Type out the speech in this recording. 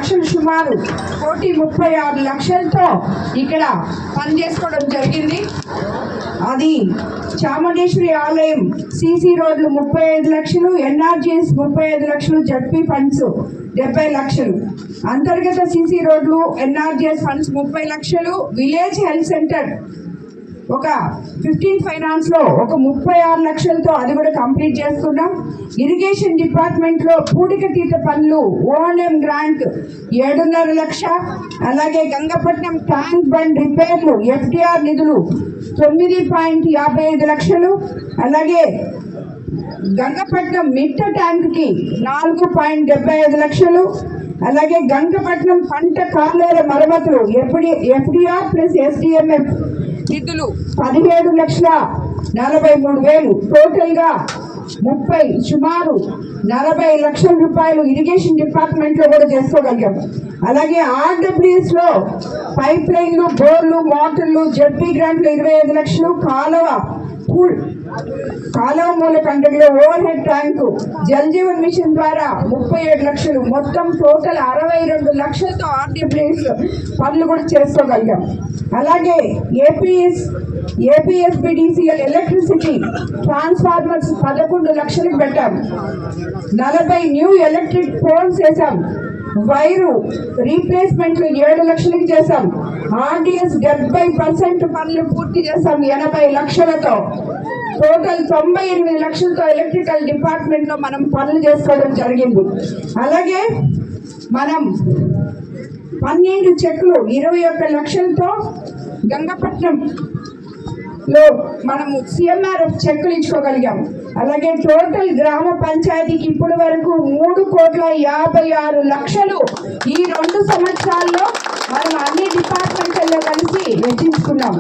లక్షలు, సుమారు 1,36,00,000తో ఇక్కడ పని చేసుకోవడం జరిగింది. అది చాముండేశ్వరి ఆలయం సీసీ రోడ్లు 35 లక్షలు, ఎన్ఆర్జీఎస్ 35 లక్షలు, జడ్పీ ఫండ్స్ 70 లక్షలు, అంతర్గత సీసీ రోడ్లు ఎన్ఆర్జీఎస్ ఫండ్స్ 30 లక్షలు, విలేజ్ హెల్త్ సెంటర్ ఒక 15 ఫైనాన్స్లో ఒక 36 లక్షలతో అది కూడా కంప్లీట్ చేస్తున్నాం. ఇరిగేషన్ డిపార్ట్మెంట్లో పూడికతీత పనులు ఓఎన్ఎం గ్రాంట్ 7.5 లక్ష, అలాగే గంగపట్నం ట్యాంక్ బండ్ రిపేర్లు ఎఫ్డిఆర్ నిధులు 9.55 లక్షలు, అలాగే గంగపట్నం మిట్ట ట్యాంక్కి 4.75 లక్షలు, అలాగే గంగపట్నం పంట కాలువల మరమ్మతులు ఎఫ్డిఆర్ ప్లస్ ఎస్డిఎంఎఫ్ నిధులు 17,43,000, టోటల్గా సుమారు 40 లక్షల రూపాయలు ఇరిగేషన్ డిపార్ట్మెంట్లో కూడా చేసుకోగలిగాం. అలాగే ఆర్డబ్ల్యూఎస్లో పైప్ లైన్లు, బోర్లు, మోటార్లు, జడ్పీ గ్రాంట్లు 25 లక్షలు, కాలువ మూల కండ్రిలో over head tank, Jal Jeevan mission ద్వారా 37 లక్షలు, మొత్తం టోటల్ 62 లక్షలతో ఆర్డబ్ల్యూఎస్ పనులు కూడా చేసుకోగలిగాం. అలాగే ఏపీఎస్బిడిసిఎల్ ఎలక్ట్రిసిటీ ట్రాన్స్ఫార్మర్స్ 11 లక్షలకు పెట్టాం. 40 న్యూ ఎలక్ట్రిక్ పోల్స్ వేసాం. వైరు రీప్లేస్మెంట్లు 7 లక్షలకి చేశాం. ఆర్డీఎస్ 70% పనులు పూర్తి చేశాం 80 లక్షలతో. టోటల్ 98 లక్షలతో ఎలక్ట్రికల్ డిపార్ట్మెంట్లో మనం పనులు చేసుకోవడం జరిగింది. అలాగే మనం 12 చెక్లు 21 లక్షలతో గంగపట్నంలో మనము సిఎంఆర్ఎఫ్ చెక్కులు ఇచ్చుకోగలిగాం. అలాగే టోటల్ గ్రామ పంచాయతీకి ఇప్పటి వరకు 3,56,00,000 ఈ 2 సంవత్సరాల్లో మనం అన్ని డిపార్ట్మెంట్లలో కలిసి వెచ్చించుకున్నాం.